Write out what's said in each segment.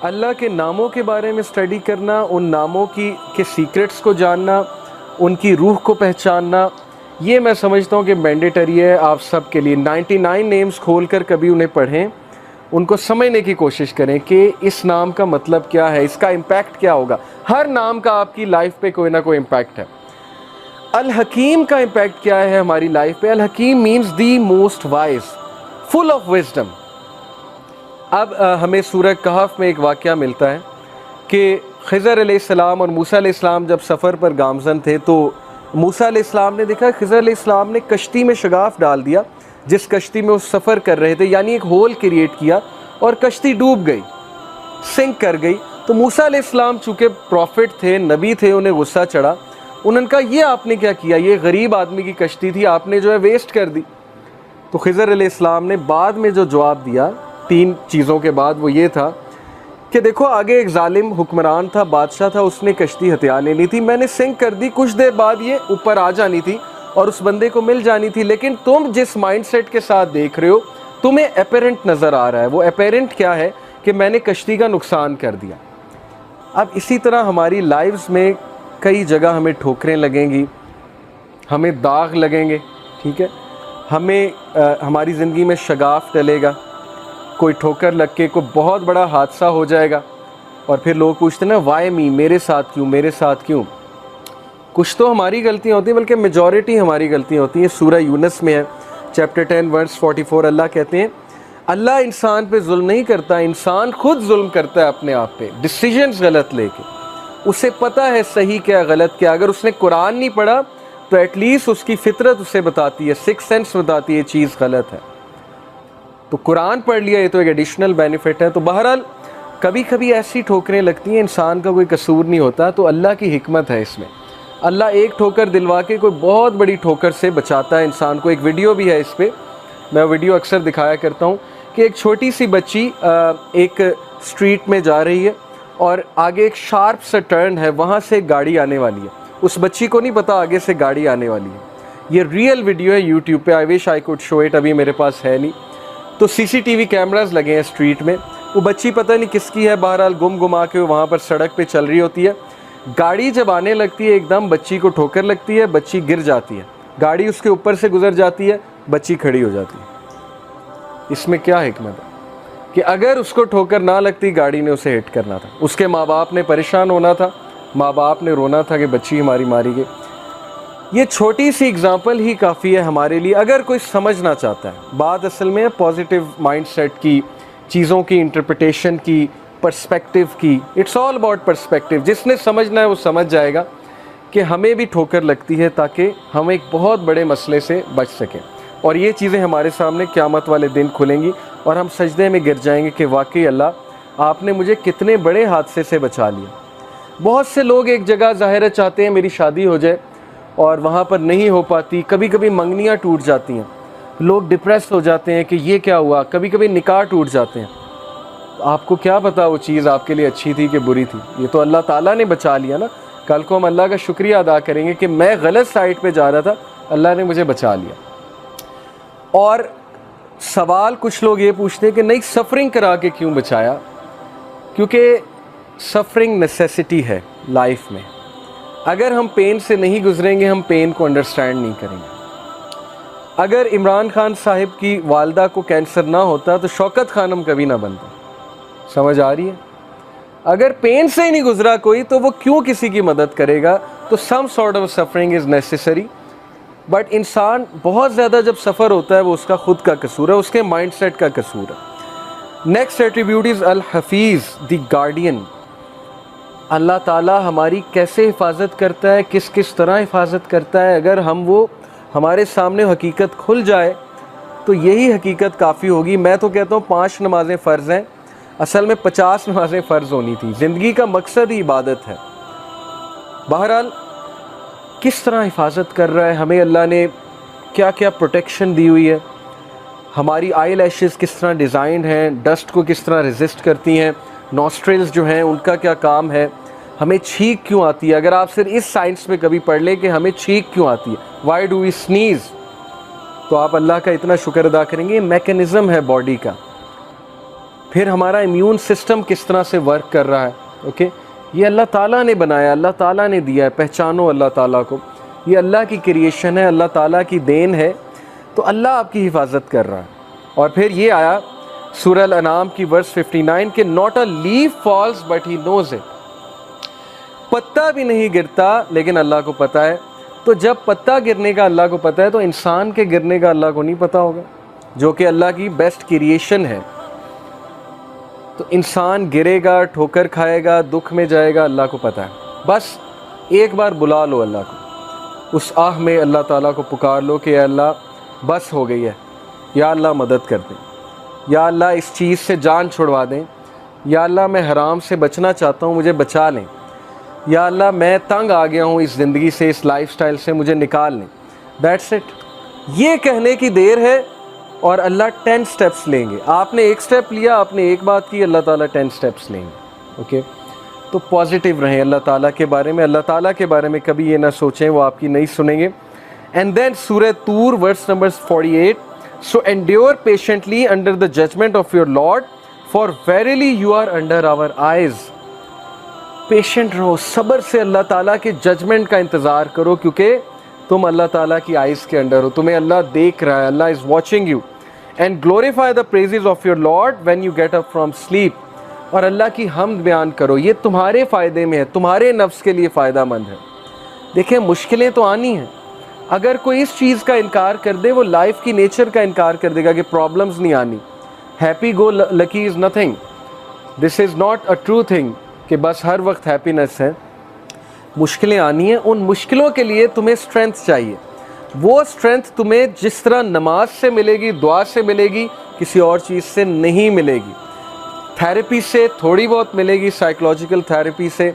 اللہ کے ناموں کے بارے میں اسٹڈی کرنا، ان ناموں کے سیکرٹس کو جاننا، ان کی روح کو پہچاننا، یہ میں سمجھتا ہوں کہ مینڈیٹری ہے آپ سب کے لیے۔ 99 نیمز کھول کر کبھی انہیں پڑھیں، ان کو سمجھنے کی کوشش کریں کہ اس نام کا مطلب کیا ہے، اس کا امپیکٹ کیا ہوگا۔ ہر نام کا آپ کی لائف پہ کوئی نہ کوئی امپیکٹ ہے۔ الحکیم کا امپیکٹ کیا ہے ہماری لائف پہ؟ الحکیم means the most wise, full of wisdom. اب ہمیں سورہ کہف میں ایک واقعہ ملتا ہے کہ خضر علیہ السلام اور موسیٰ علیہ السلام جب سفر پر گامزن تھے تو موسیٰ علیہ السلام نے دیکھا خضر علیہ السلام نے کشتی میں شگاف ڈال دیا، جس کشتی میں وہ سفر کر رہے تھے، یعنی ایک ہول کریٹ کیا اور کشتی ڈوب گئی، سنک کر گئی۔ تو موسیٰ علیہ السلام چونکہ پروفٹ تھے، نبی تھے، انہیں غصہ چڑھا، انہوں نے کہا یہ آپ نے کیا کیا، یہ غریب آدمی کی کشتی تھی، آپ نے جو ہے ویسٹ کر دی۔ تو خضر علیہ السلام نے بعد میں جو جواب دیا 3 چیزوں کے بعد، وہ یہ تھا کہ دیکھو آگے ایک ظالم حکمران تھا، بادشاہ تھا، اس نے کشتی ہتھیا لینی تھی، میں نے سنک کر دی، کچھ دیر بعد یہ اوپر آ جانی تھی اور اس بندے کو مل جانی تھی، لیکن تم جس مائنڈ سیٹ کے ساتھ دیکھ رہے ہو تمہیں اپیرنٹ نظر آ رہا ہے۔ وہ اپیرنٹ کیا ہے کہ میں نے کشتی کا نقصان کر دیا۔ اب اسی طرح ہماری لائفز میں کئی جگہ ہمیں ٹھوکریں لگیں گی، ہمیں داغ لگیں گے، ٹھیک ہے، ہمیں ہماری زندگی میں شگاف ڈلے گا، کوئی ٹھوکر لگ کے کوئی بہت بڑا حادثہ ہو جائے گا، اور پھر لوگ پوچھتے ہیں نا وائی می، میرے ساتھ کیوں، میرے ساتھ کیوں؟ کچھ تو ہماری غلطیاں ہوتی ہیں، بلکہ میجورٹی ہماری غلطیاں ہوتی ہیں۔ سورہ یونس میں ہے چیپٹر 10 ورس 44، اللہ کہتے ہیں اللہ انسان پہ ظلم نہیں کرتا، انسان خود ظلم کرتا ہے اپنے آپ پہ، ڈیسیژنز غلط لے کے۔ اسے پتہ ہے صحیح کیا غلط کیا، اگر اس نے قرآن نہیں پڑھا تو ایٹ لیسٹ اس کی فطرت اسے بتاتی ہے، 6 سینس بتاتی ہے یہ چیز غلط ہے۔ تو قرآن پڑھ لیا، یہ تو ایک ایڈیشنل بینیفٹ ہے۔ تو بہرحال کبھی کبھی ایسی ٹھوکریں لگتی ہیں، انسان کا کوئی قصور نہیں ہوتا، تو اللہ کی حکمت ہے اس میں۔ اللہ ایک ٹھوکر دلوا کے کوئی بہت بڑی ٹھوکر سے بچاتا ہے انسان کو۔ ایک ویڈیو بھی ہے اس پہ، میں ویڈیو اکثر دکھایا کرتا ہوں کہ ایک چھوٹی سی بچی ایک اسٹریٹ میں جا رہی ہے اور آگے ایک شارپ سا ٹرن ہے، وہاں سے گاڑی آنے والی ہے، اس بچی کو نہیں پتا آگے سے گاڑی آنے والی ہے۔ یہ ریئل ویڈیو ہے یوٹیوب پہ، آئی وش آئی کوڈ شو اٹ، ابھی میرے پاس ہے نہیں۔ تو CCTV کیمراز لگے ہیں اسٹریٹ میں، وہ بچی پتہ نہیں کس کی ہے، بہرحال گم گما کے وہاں پر سڑک پہ چل رہی ہوتی ہے۔ گاڑی جب آنے لگتی ہے ایک دم بچی کو ٹھوکر لگتی ہے، بچی گر جاتی ہے، گاڑی اس کے اوپر سے گزر جاتی ہے، بچی کھڑی ہو جاتی ہے۔ اس میں کیا حکمت ہے کہ اگر اس کو ٹھوکر نہ لگتی گاڑی نے اسے ہٹ کرنا تھا، اس کے ماں باپ نے پریشان ہونا تھا، ماں باپ نے رونا تھا کہ بچی ہماری ماری گئی۔ یہ چھوٹی سی اگزامپل ہی کافی ہے ہمارے لیے اگر کوئی سمجھنا چاہتا ہے۔ بات اصل میں پازیٹیو مائنڈ سیٹ کی، چیزوں کی انٹرپریٹیشن کی، پرسپیکٹیو کی۔ It's all about perspective. جس نے سمجھنا ہے وہ سمجھ جائے گا کہ ہمیں بھی ٹھوکر لگتی ہے تاکہ ہم ایک بہت بڑے مسئلے سے بچ سکیں، اور یہ چیزیں ہمارے سامنے قیامت والے دن کھلیں گی اور ہم سجدے میں گر جائیں گے کہ واقعی اللہ آپ نے مجھے کتنے بڑے حادثے سے بچا لیا۔ بہت سے لوگ ایک جگہ ظاہر چاہتے ہیں میری شادی ہو جائے اور وہاں پر نہیں ہو پاتی، کبھی کبھی منگنیاں ٹوٹ جاتی ہیں، لوگ ڈپریس ہو جاتے ہیں کہ یہ کیا ہوا، کبھی کبھی نکاح ٹوٹ جاتے ہیں۔ آپ کو کیا پتا وہ چیز آپ کے لیے اچھی تھی کہ بری تھی؟ یہ تو اللہ تعالیٰ نے بچا لیا نا۔ کل کو ہم اللہ کا شکریہ ادا کریں گے کہ میں غلط سائٹ پہ جا رہا تھا، اللہ نے مجھے بچا لیا۔ اور سوال کچھ لوگ یہ پوچھتے ہیں کہ نہیں سفرنگ کرا کے کیوں بچایا؟ کیونکہ سفرنگ نیسیسٹی ہے لائف میں۔ اگر ہم پین سے نہیں گزریں گے ہم پین کو انڈرسٹینڈ نہیں کریں گے۔ اگر عمران خان صاحب کی والدہ کو کینسر نہ ہوتا تو شوکت خانم کبھی نہ بنتا۔ سمجھ آ رہی ہے؟ اگر پین سے ہی نہیں گزرا کوئی تو وہ کیوں کسی کی مدد کرے گا؟ تو some sort of suffering is necessary, but انسان بہت زیادہ جب سفر ہوتا ہے وہ اس کا خود کا قصور ہے، اس کے مائنڈ سیٹ کا قصور ہے۔ Next attribute is Al-Hafiz, the guardian. Allah تعالیٰ ہماری کیسے حفاظت کرتا ہے، کس کس طرح حفاظت کرتا ہے، اگر وہ ہمارے سامنے حقیقت کھل جائے تو یہی حقیقت کافی ہوگی۔ میں تو کہتا ہوں 5 نمازیں فرض ہیں، اصل میں 50 نمازیں فرض ہونی تھی۔ زندگی کا مقصد ہی عبادت ہے۔ بہرحال کس طرح حفاظت کر رہا ہے ہمیں اللہ نے، کیا کیا پروٹیکشن دی ہوئی ہے، ہماری آئی لیشز کس طرح ڈیزائنڈ ہیں، ڈسٹ کو کس طرح ریزسٹ کرتی ہیں، نوسٹرلز جو ہیں ان کا کیا کام ہے، ہمیں چھینک کیوں آتی ہے۔ اگر آپ صرف اس سائنس پہ کبھی پڑھ لیں کہ ہمیں چھینک کیوں آتی ہے، وائی ڈو وی سنیز، تو آپ اللہ کا اتنا شکر ادا کریں گے۔ یہ میکینزم ہے باڈی کا۔ پھر ہمارا امیون سسٹم کس طرح سے ورک کر رہا ہے. اوکے, یہ اللہ تعالیٰ نے بنایا, اللہ تعالیٰ نے دیا ہے. پہچانو اللہ تعالیٰ کو, یہ اللہ کی کریشن ہے, اللہ تعالیٰ کی دین ہے. تو اللہ آپ کی حفاظت کر رہا ہے. اور پھر یہ آیا سورہ الانعام کی ورس 59 کہ not a leaf falls but he knows it. پتا بھی نہیں گرتا لیکن اللہ کو پتہ ہے. تو جب پتا گرنے کا اللہ کو پتہ ہے تو انسان کے گرنے کا اللہ کو نہیں پتہ ہوگا, جو کہ اللہ کی بیسٹ کریشن ہے. تو انسان گرے گا, ٹھوکر کھائے گا, دکھ میں جائے گا, اللہ کو پتہ ہے. بس ایک بار بلا لو اللہ کو, اس آہ میں اللہ تعالیٰ کو پکار لو کہ اے اللہ بس ہو گئی ہے, یا اللہ مدد کر دیں, یا اللہ اس چیز سے جان چھڑوا دیں, یا اللہ میں حرام سے بچنا چاہتا ہوں مجھے بچا لیں, یا اللہ میں تنگ آ گیا ہوں اس زندگی سے, اس لائف سٹائل سے مجھے نکال لیں. That's it. یہ کہنے کی دیر ہے اور اللہ 10 سٹیپس لیں گے. آپ نے ایک سٹیپ لیا, آپ نے ایک بات کی, اللہ تعالیٰ 10 سٹیپس لیں گے. اوکے, تو پازیٹیو رہیں اللہ تعالیٰ کے بارے میں. اللہ تعالیٰ کے بارے میں کبھی یہ نہ سوچیں وہ آپ کی نہیں سنیں گے. اینڈ دین سورہ طور verse number 48, so endure patiently under the judgment of your Lord, for verily you are under our eyes. Patient رہو, صبر سے اللہ تعالیٰ کے ججمنٹ کا انتظار کرو, کیونکہ تم اللہ تعالیٰ کی آئیز کے انڈر ہو, تمہیں اللہ دیکھ رہا ہے, Allah is watching you. And glorify the praises of your lord when you get up from sleep. اور اللہ کی حمد بیان کرو, یہ تمہارے فائدے میں ہے, تمہارے نفس کے لیے فائدہ مند ہے. دیکھیں مشکلیں تو آنی ہیں, اگر کوئی اس چیز کا انکار کر دے وہ لائف کی نیچر کا انکار کر دے گا کہ پرابلمز نہیں آنی. Happy go lucky is nothing, this is not a true thing کہ بس ہر وقت ہیپینس ہے. مشکلیں آنی ہیں, ان مشکلوں کے لیے تمہیں اسٹرینتھ چاہیے. وہ اسٹرینتھ تمہیں جس طرح نماز سے ملے گی, دعا سے ملے گی, کسی اور چیز سے نہیں ملے گی. تھیراپی سے تھوڑی بہت ملے گی, سائیکولوجیکل تھیراپی سے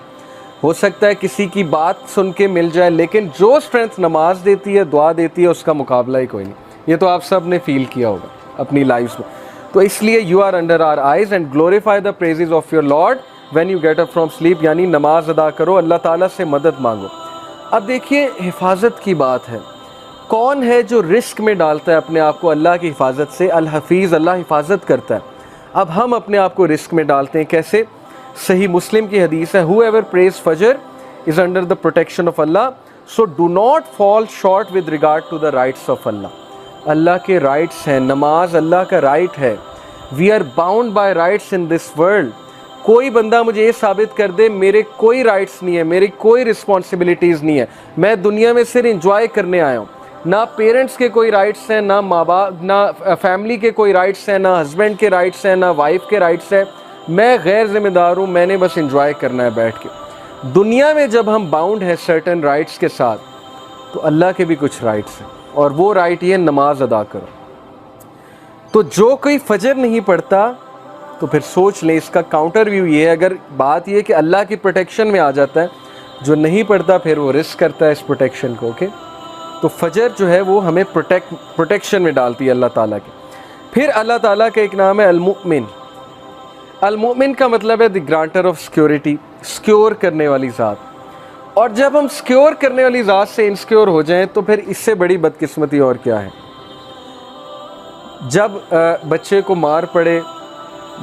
ہو سکتا ہے کسی کی بات سن کے مل جائے, لیکن جو اسٹرینتھ نماز دیتی ہے, دعا دیتی ہے, اس کا مقابلہ ہی کوئی نہیں. یہ تو آپ سب نے فیل کیا ہوگا اپنی لائف میں. تو اس لیے you are under our eyes and glorify the praises of your lord when you get up from sleep. یعنی نماز ادا کرو, اللہ تعالیٰ سے مدد مانگو. اب دیکھیے حفاظت کی بات ہے. کون ہے جو رسک میں ڈالتا ہے اپنے آپ کو اللہ کی حفاظت سے؟ الحفیظ, اللہ حفاظت کرتا ہے. اب ہم اپنے آپ کو رسک میں ڈالتے ہیں کیسے؟ صحیح مسلم کی حدیث ہے, whoever prays Fajr is under the protection of Allah, so do not fall short with regard to the rights of Allah. اللہ کے رائٹس ہیں, نماز اللہ کا رائٹ ہے. we are bound by rights in this world. کوئی بندہ مجھے یہ ثابت کر دے میرے کوئی رائٹس نہیں ہے, میری کوئی رسپانسبلٹیز نہیں ہے, میں دنیا میں صرف انجوائے کرنے آیا ہوں. نہ پیرنٹس کے کوئی رائٹس ہیں, نہ ماں باپ, نہ فیملی کے کوئی رائٹس ہیں, نہ ہسبینڈ کے رائٹس ہیں, نہ وائف کے رائٹس ہیں. میں غیر ذمہ دار ہوں, میں نے بس انجوائے کرنا ہے بیٹھ کے. دنیا میں جب ہم باؤنڈ ہیں سرٹن رائٹس کے ساتھ, تو اللہ کے بھی کچھ رائٹس ہیں, اور وہ رائٹ یہ نماز ادا کرو. تو جو کوئی فجر نہیں پڑھتا تو پھر سوچ لیں, اس کا کاؤنٹر ویو یہ ہے, اگر بات یہ کہ اللہ کی پروٹیکشن میں آ جاتا ہے, جو نہیں پڑھتا پھر وہ رسک کرتا ہے اس پروٹیکشن کو. اوکے, تو فجر جو ہے وہ ہمیں پروٹیکشن میں ڈالتی ہے اللہ تعالیٰ کی. پھر اللہ تعالیٰ کا ایک نام ہے المؤمن. المؤمن کا مطلب ہے دی گرانٹر آف سیکیورٹی, سیکیور کرنے والی ذات. اور جب ہم سیکیور کرنے والی ذات سے انسیکیور ہو جائیں تو پھر اس سے بڑی بدقسمتی اور کیا ہے. جب بچے کو مار پڑے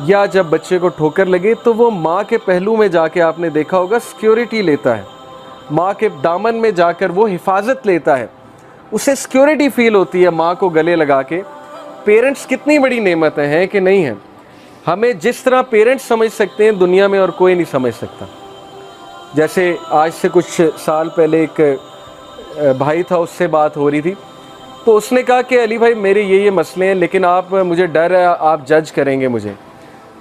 یا جب بچے کو ٹھوکر لگے تو وہ ماں کے پہلو میں جا کے, آپ نے دیکھا ہوگا, سیکیورٹی لیتا ہے. ماں کے دامن میں جا کر وہ حفاظت لیتا ہے, اسے سیکیورٹی فیل ہوتی ہے ماں کو گلے لگا کے. پیرنٹس کتنی بڑی نعمتیں ہیں کہ نہیں ہیں. ہمیں جس طرح پیرنٹس سمجھ سکتے ہیں دنیا میں اور کوئی نہیں سمجھ سکتا. جیسے آج سے کچھ سال پہلے ایک بھائی تھا, اس سے بات ہو رہی تھی, تو اس نے کہا کہ علی بھائی میرے یہ مسئلے ہیں, لیکن آپ, مجھے ڈر ہے آپ جج کریں گے مجھے.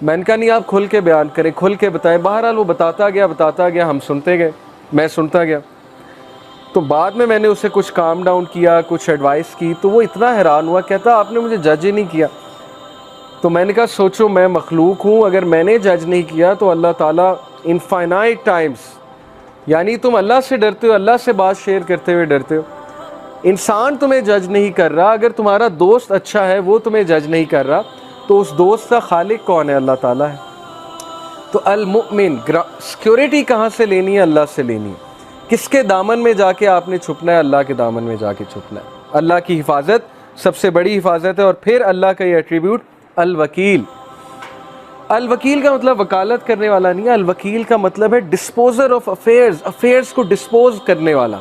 میں نے کہا نہیں, آپ کھل کے بیان کریں, کھل کے بتائیں. بہرحال وہ بتاتا گیا, ہم سنتے گئے, میں سنتا گیا. تو بعد میں نے اسے کچھ کام ڈاؤن کیا, کچھ ایڈوائس کی, تو وہ اتنا حیران ہوا, کہتا آپ نے مجھے جج ہی نہیں کیا. تو میں نے کہا سوچو, میں مخلوق ہوں, اگر میں نے جج نہیں کیا تو اللہ تعالیٰ انفائنائٹ ٹائمز, یعنی تم اللہ سے ڈرتے ہو, اللہ سے بات شیئر کرتے ہوئے ڈرتے ہو. انسان تمہیں جج نہیں کر رہا, اگر تمہارا دوست اچھا ہے وہ تمہیں جج نہیں کر رہا, تو اس دوست کا خالق کون ہے؟ اللہ تعالیٰ ہے. تو المؤمن, سیکیورٹی کہاں سے لینی ہے؟ اللہ سے لینی ہے. کس کے دامن میں جا کے آپ نے چھپنا ہے؟ اللہ کے دامن میں جا کے چھپنا ہے. اللہ کی حفاظت سب سے بڑی حفاظت ہے. اور پھر اللہ کا یہ ایٹریبیوٹ الوکیل. الوکیل کا مطلب وکالت کرنے والا نہیں ہے، الوکیل کا مطلب ہے ڈسپوزر آف افیئرز، افیئرز کو ڈسپوز کرنے والا۔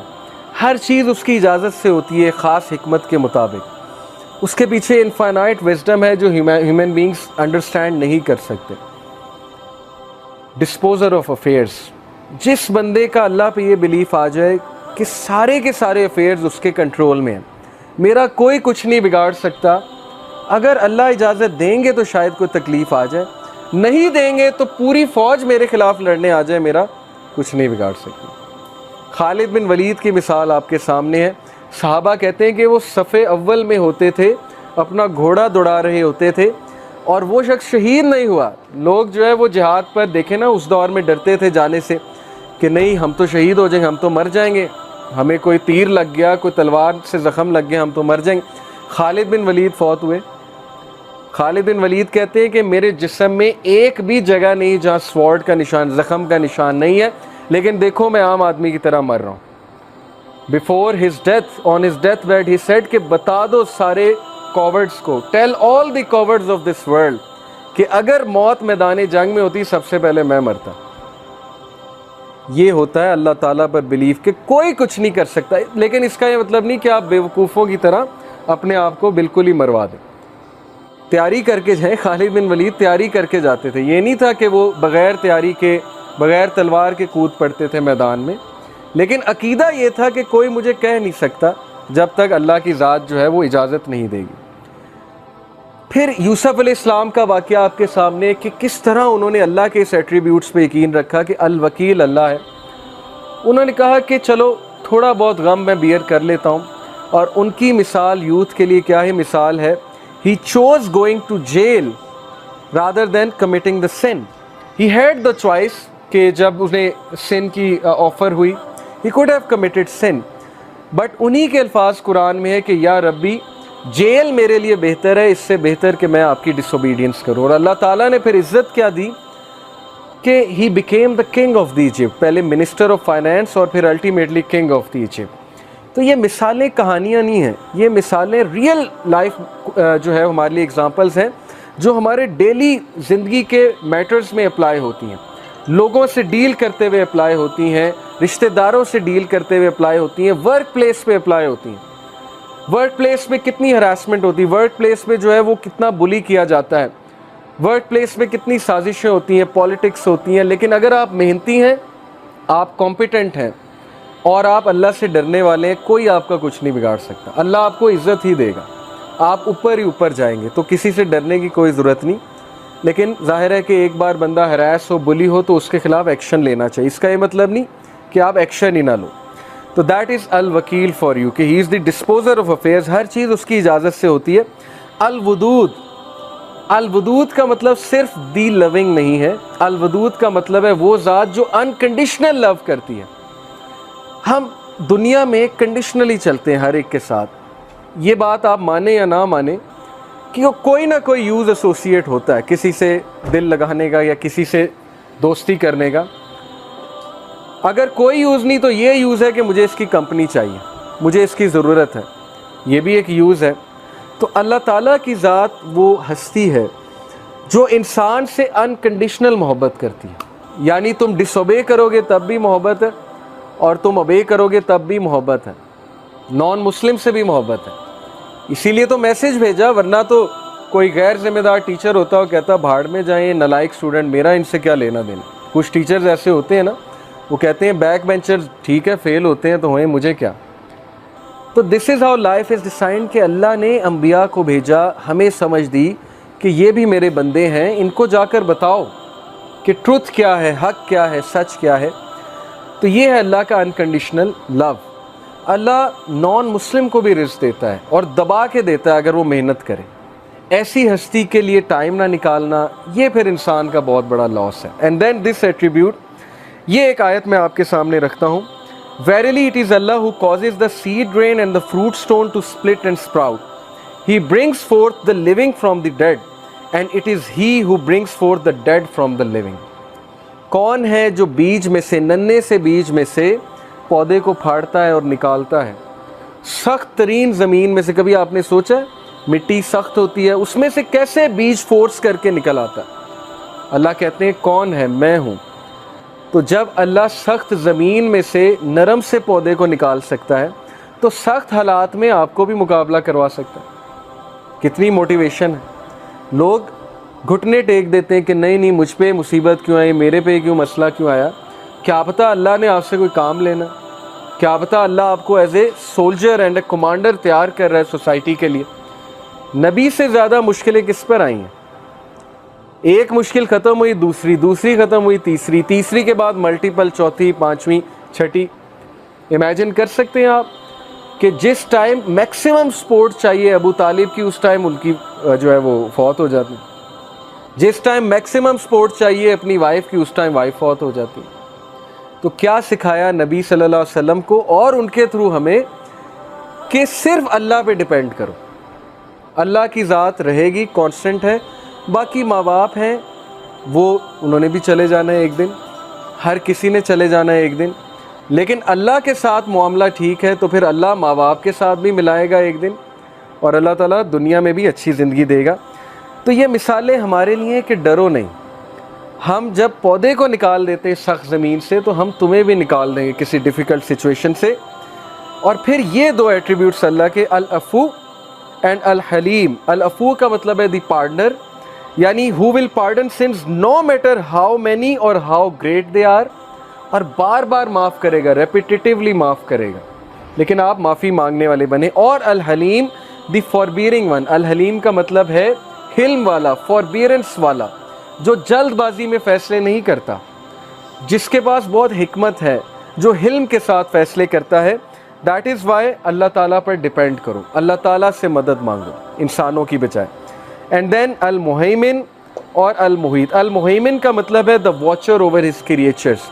ہر چیز اس کی اجازت سے ہوتی ہے، خاص حکمت کے مطابق، اس کے پیچھے انفائنائٹ وزڈم ہے جو ہیومن بینگز انڈرسٹینڈ نہیں کر سکتے۔ ڈسپوزر آف افیئرز، جس بندے کا اللہ پہ یہ بلیف آ جائے کہ سارے کے سارے افیئرز اس کے کنٹرول میں ہیں، میرا کوئی کچھ نہیں بگاڑ سکتا، اگر اللہ اجازت دیں گے تو شاید کوئی تکلیف آ جائے، نہیں دیں گے تو پوری فوج میرے خلاف لڑنے آ جائے، میرا کچھ نہیں بگاڑ سکتی۔ خالد بن ولید کی مثال آپ کے سامنے ہے۔ صحابہ کہتے ہیں کہ وہ صف اول میں ہوتے تھے، اپنا گھوڑا دوڑا رہے ہوتے تھے، اور وہ شخص شہید نہیں ہوا۔ لوگ جو ہے وہ جہاد پر دیکھیں نا، اس دور میں ڈرتے تھے جانے سے کہ نہیں ہم تو شہید ہو جائیں گے، ہم تو مر جائیں گے، ہمیں کوئی تیر لگ گیا، کوئی تلوار سے زخم لگ گیا، ہم تو مر جائیں گے۔ خالد بن ولید فوت ہوئے۔ خالد بن ولید کہتے ہیں کہ میرے جسم میں ایک بھی جگہ نہیں جہاں سوارڈ کا نشان، زخم کا نشان نہیں ہے، لیکن دیکھو میں عام آدمی کی طرح مر رہا ہوں۔ Before his death, on his death bed he said کہ بتا دو سارے کوورڈز کو، tell all the cowards of this world, کہ اگر موت میدان جنگ میں ہوتی سب سے پہلے میں مرتا۔ یہ ہوتا ہے اللہ تعالیٰ پر بلیف کہ کوئی کچھ نہیں کر سکتا، لیکن اس کا یہ مطلب نہیں کہ آپ بیوقوفوں کی طرح اپنے آپ کو بالکل ہی مروا دیں۔ تیاری کر کے جائیں، خالد بن ولید تیاری کر کے جاتے تھے، یہ نہیں تھا کہ وہ بغیر تیاری کے، بغیر تلوار کے کود پڑتے تھے میدان میں، لیکن عقیدہ یہ تھا کہ کوئی مجھے کہہ نہیں سکتا جب تک اللہ کی ذات جو ہے وہ اجازت نہیں دے گی۔ پھر یوسف علیہ السلام کا واقعہ آپ کے سامنے کہ کس طرح انہوں نے اللہ کے اس ایٹریبیوٹس پہ یقین رکھا کہ الوکیل اللہ ہے۔ انہوں نے کہا کہ چلو تھوڑا بہت غم میں بیئر کر لیتا ہوں، اور ان کی مثال یوتھ کے لیے کیا ہے؟ مثال ہے He chose going to jail rather than committing the sin. He had the choice کہ جب انہیں sin کی آفر ہوئی he could have committed sin, but انہی کے الفاظ قرآن میں ہے کہ یا ربی جیل میرے لیے بہتر ہے اس سے بہتر کہ میں آپ کی ڈس اوبیڈینس کروں۔ اور اللہ تعالیٰ نے پھر عزت کیا دی کہ he became the king of the Egypt، پہلے منسٹر آف فائنانس اور پھر ultimately king of the Egypt. تو یہ مثالیں کہانیاں نہیں ہیں، یہ مثالیں ریئل لائف جو ہے ہمارے لیے اگزامپلز ہیں جو ہمارے ڈیلی زندگی کے میٹرز میں اپلائی ہوتی ہیں، لوگوں سے ڈیل کرتے ہوئے اپلائی ہوتی ہیں، رشتہ داروں سے ڈیل کرتے ہوئے اپلائی ہوتی ہیں، ورک پلیس پہ اپلائی ہوتی ہیں۔ ورک پلیس میں کتنی ہراسمنٹ ہوتی ہے، ورک پلیس میں جو ہے وہ کتنا بلی کیا جاتا ہے، ورک پلیس میں کتنی سازشیں ہوتی ہیں، پالیٹکس ہوتی ہیں، لیکن اگر آپ محنتی ہیں، آپ کمپیٹنٹ ہیں اور آپ اللہ سے ڈرنے والے ہیں، کوئی آپ کا کچھ نہیں بگاڑ سکتا، اللہ آپ کو عزت ہی دے گا، آپ اوپر ہی اوپر جائیں گے، تو کسی سے ڈرنے کی کوئی ضرورت نہیں۔ لیکن ظاہر ہے کہ ایک بار بندہ ہراس ہو، بلی ہو تو اس کے خلاف ایکشن لینا چاہیے، اس کا یہ مطلب نہیں کہ آپ ایکشن ہی نہ لو۔ تو دیٹ از الوکیل فار یو، کہ ہی از دی ڈسپوزر آف افیئرز، ہر چیز اس کی اجازت سے ہوتی ہے۔ الودود، الودود کا مطلب صرف دی لونگ نہیں ہے، الودود کا مطلب ہے وہ ذات جو انکنڈیشنل لو کرتی ہے۔ ہم دنیا میں کنڈیشنلی چلتے ہیں ہر ایک کے ساتھ، یہ بات آپ مانیں یا نہ مانیں کہ کوئی نہ کوئی یوز ایسوسیٹ ہوتا ہے کسی سے دل لگانے کا یا کسی سے دوستی کرنے کا۔ اگر کوئی یوز نہیں تو یہ یوز ہے کہ مجھے اس کی کمپنی چاہیے، مجھے اس کی ضرورت ہے، یہ بھی ایک یوز ہے۔ تو اللہ تعالیٰ کی ذات وہ ہستی ہے جو انسان سے انکنڈیشنل محبت کرتی ہے، یعنی تم ڈس اوبے کرو گے تب بھی محبت ہے اور تم اوبے کرو گے تب بھی محبت ہے، نان مسلم سے بھی محبت ہے۔ اسی لیے تو میسج بھیجا، ورنہ تو کوئی غیر ذمہ دار ٹیچر ہوتا اور کہتا بھاڑ میں جائیں نالائق اسٹوڈنٹ، میرا ان سے کیا لینا دینا۔ کچھ ٹیچرز ایسے ہوتے ہیں نا، وہ کہتے ہیں بیک بینچر ٹھیک ہے فیل ہوتے ہیں تو ہوئیں، مجھے کیا۔ تو this is how life is designed کہ اللہ نے انبیاء کو بھیجا، ہمیں سمجھ دی کہ یہ بھی میرے بندے ہیں، ان کو جا کر بتاؤ کہ ٹروتھ کیا ہے، حق کیا ہے، سچ کیا ہے۔ تو یہ ہے اللہ کا انکنڈیشنل لو۔ اللہ نان مسلم کو بھی رزق دیتا ہے اور دبا کے دیتا ہے اگر وہ محنت کرے۔ ایسی ہستی کے لیے ٹائم نہ نکالنا، یہ پھر انسان کا بہت بڑا لاس ہے۔ اینڈ دین دس ایٹریبیوٹ، یہ ایک آیت میں آپ کے سامنے رکھتا ہوں۔ Verily it is Allah who causes the seed grain and the fruit stone to split and sprout. He brings forth the living from the dead, and it is He who brings forth the dead from the living. کون ہے جو بیج میں سے، ننھے سے بیج میں سے پودے کو پھاڑتا ہے اور نکالتا ہے؟ سخت ترین زمین میں سے، کبھی آپ نے سوچا ہے مٹی سخت ہوتی ہے، اس میں سے کیسے بیج فورس کر کے نکل آتا ہے؟ اللہ کہتے ہیں کون ہے؟ میں ہوں۔ تو جب اللہ سخت زمین میں سے نرم سے پودے کو نکال سکتا ہے تو سخت حالات میں آپ کو بھی مقابلہ کروا سکتا ہے۔ کتنی موٹیویشن ہے۔ لوگ گھٹنے ٹیک دیتے ہیں کہ نہیں نہیں مجھ پہ مصیبت کیوں آئی، میرے پہ کیوں مسئلہ کیوں آیا۔ کیا پتہ اللہ نے آپ سے کوئی کام لینا، کیا پتہ اللہ آپ کو as a soldier and a commander تیار کر رہا ہے سوسائٹی کے لیے۔ نبی سے زیادہ مشکلیں کس پر آئی ہیں؟ ایک مشکل ختم ہوئی، دوسری ختم ہوئی، تیسری کے بعد ملٹیپل، چوتھی، پانچویں، چھٹی۔ امیجن کر سکتے ہیں آپ کہ جس ٹائم میکسیمم سپورٹ چاہیے ابو طالب کی، اس ٹائم ان کی جو ہے وہ فوت ہو جاتی۔ جس ٹائم میکسیمم سپورٹ چاہیے اپنی وائف کی، اس ٹائم وائف فوت ہو جاتی۔ تو کیا سکھایا نبی صلی اللہ علیہ وسلم کو اور ان کے تھرو ہمیں کہ صرف اللہ پہ ڈیپینڈ کرو۔ اللہ کی ذات رہے گی، کانسٹنٹ ہے۔ باقی ماں باپ ہیں، وہ انہوں نے بھی چلے جانا ہے ایک دن، ہر کسی نے چلے جانا ہے ایک دن، لیکن اللہ کے ساتھ معاملہ ٹھیک ہے تو پھر اللہ ماں باپ کے ساتھ بھی ملائے گا ایک دن، اور اللہ تعالیٰ دنیا میں بھی اچھی زندگی دے گا۔ تو یہ مثالیں ہمارے لیے کہ ڈرو نہیں۔ ہم جب پودے کو نکال دیتے ہیں سخت زمین سے تو ہم تمہیں بھی نکال دیں گے کسی ڈیفیکلٹ سچویشن سے۔ اور پھر یہ دو ایٹریبیوٹس اللہ کے، العفو اینڈ الحلیم۔ العفو کا مطلب ہے دی پارڈنر، یعنی who will pardon sins no matter how many or how great they are، اور بار بار معاف کرے گا، ریپیٹیٹیولی معاف کرے گا، لیکن آپ معافی مانگنے والے بنے۔ اور الحلیم دی forbearing one۔ الحلیم کا مطلب ہے حلم والا، forbearance والا، جو جلد بازی میں فیصلے نہیں کرتا، جس کے پاس بہت حکمت ہے، جو حلم کے ساتھ فیصلے کرتا ہے۔ دیٹ از وائی اللہ تعالیٰ پر ڈیپینڈ کرو، اللہ تعالیٰ سے مدد مانگو انسانوں کی بجائے۔ اینڈ دین المہیمن اور المحیط۔ المہیمن کا مطلب ہے دا واچر اوور ہز کریچرز،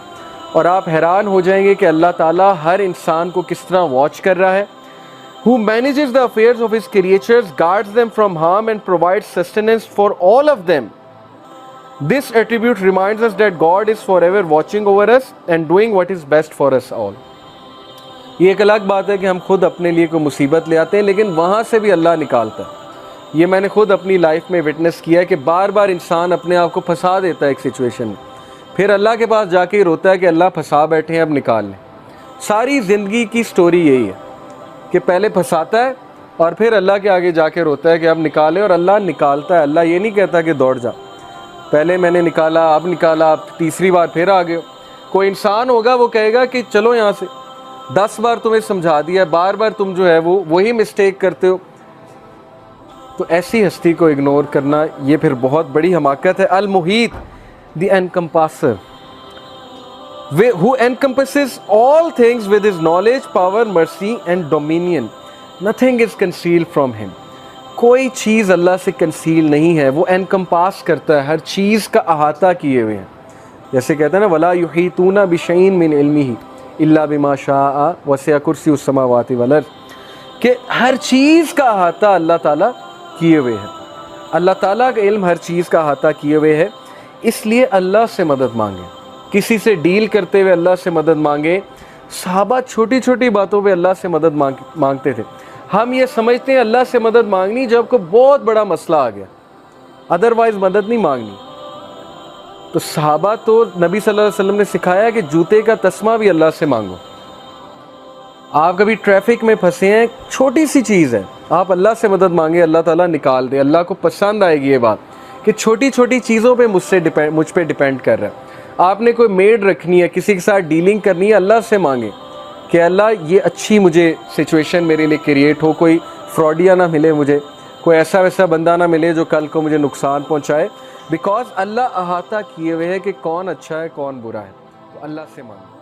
اور آپ حیران ہو جائیں گے کہ اللہ تعالیٰ ہر انسان کو کس طرح واچ کر رہا ہے۔ who manages the affairs of his creatures, guards them from harm and provides sustenance for all of them. This attribute reminds us that God is forever watching over us and doing what is best for us all. یہ ایک الگ بات ہے کہ ہم خود اپنے لیے کوئی مصیبت لے آتے ہیں، لیکن وہاں سے بھی اللہ نکالتا ہے۔ یہ میں نے خود اپنی لائف میں وٹنس کیا ہے کہ بار بار انسان اپنے آپ کو پھنسا دیتا ہے ایک سچویشن میں، پھر اللہ کے پاس جا کے ہی روتا ہے کہ اللہ پھنسا بیٹھے ہیں، اب نکال لیں۔ ساری زندگی کی سٹوری یہی ہے کہ پہلے پھنساتا ہے اور پھر اللہ کے آگے جا کے روتا ہے کہ اب نکالے، اور اللہ نکالتا ہے۔ اللہ یہ نہیں کہتا کہ دوڑ جا، پہلے میں نے نکالا، اب نکالا، اب تیسری بار پھر آ گئے ہو۔ کوئی انسان ہوگا وہ کہے گا کہ چلو یہاں سے، 10 بار تمہیں سمجھا دیا، بار بار تم جو ہے وہی مسٹیک کرتے ہو۔ تو ایسی ہستی کو اگنور کرنا یہ پھر بہت بڑی حماقت ہے۔ المحیط دی encompasser who encompasses all things with his knowledge, power, mercy and dominion. Nothing is concealed from him. کوئی چیز اللہ سے کنسیل نہیں ہے، وہ encompass کرتا ہے، ہر چیز کا احاطہ کیے ہوئے ہیں۔ جیسے کہتے ہیں نا وَلَا يُحِيطُونَ بِشَيْءٍ مِّنْ عِلْمِهِ إِلَّا بِمَا شَاءَ وَسِعَ كُرْسِيُّهُ السَّمَاوَاتِ وَالْأَرْضِ، کہ ہر چیز کا احاطہ اللہ تعالیٰ کیے ہوئے ہیں۔ اللہ تعالیٰ کا علم ہر چیز کا احاطہ کیے ہوئے ہے، اس لیے اللہ سے مدد مانگیں۔ کسی سے ڈیل کرتے ہوئے اللہ سے مدد مانگیں۔ صحابہ چھوٹی چھوٹی باتوں پہ اللہ سے مدد مانگتے تھے۔ ہم یہ سمجھتے ہیں اللہ سے مدد مانگنی جب کوئی بہت بڑا مسئلہ آ گیا، ادروائز مدد نہیں مانگنی۔ تو صحابہ تو نبی صلی اللہ علیہ وسلم نے سکھایا کہ جوتے کا تسمہ بھی اللہ سے مانگو۔ آپ کبھی ٹریفک میں پھنسے ہیں، چھوٹی سی چیز ہے، آپ اللہ سے مدد مانگے، اللہ تعالیٰ نکال دے۔ اللہ کو پسند آئے گی یہ بات کہ چھوٹی چھوٹی چیزوں پہ مجھ پہ ڈیپینڈ کر رہا ہے۔ آپ نے کوئی میڈ رکھنی ہے، کسی کے ساتھ ڈیلنگ کرنی ہے، اللہ سے مانگیں کہ اللہ یہ اچھی مجھے سچویشن میرے لیے کریٹ ہو، کوئی فراڈیا نہ ملے مجھے، کوئی ایسا ویسا بندہ نہ ملے جو کل کو مجھے نقصان پہنچائے، بیکاز اللہ احاطہ کیے ہوئے ہے کہ کون اچھا ہے کون برا ہے۔ تو اللہ سے مانگیں۔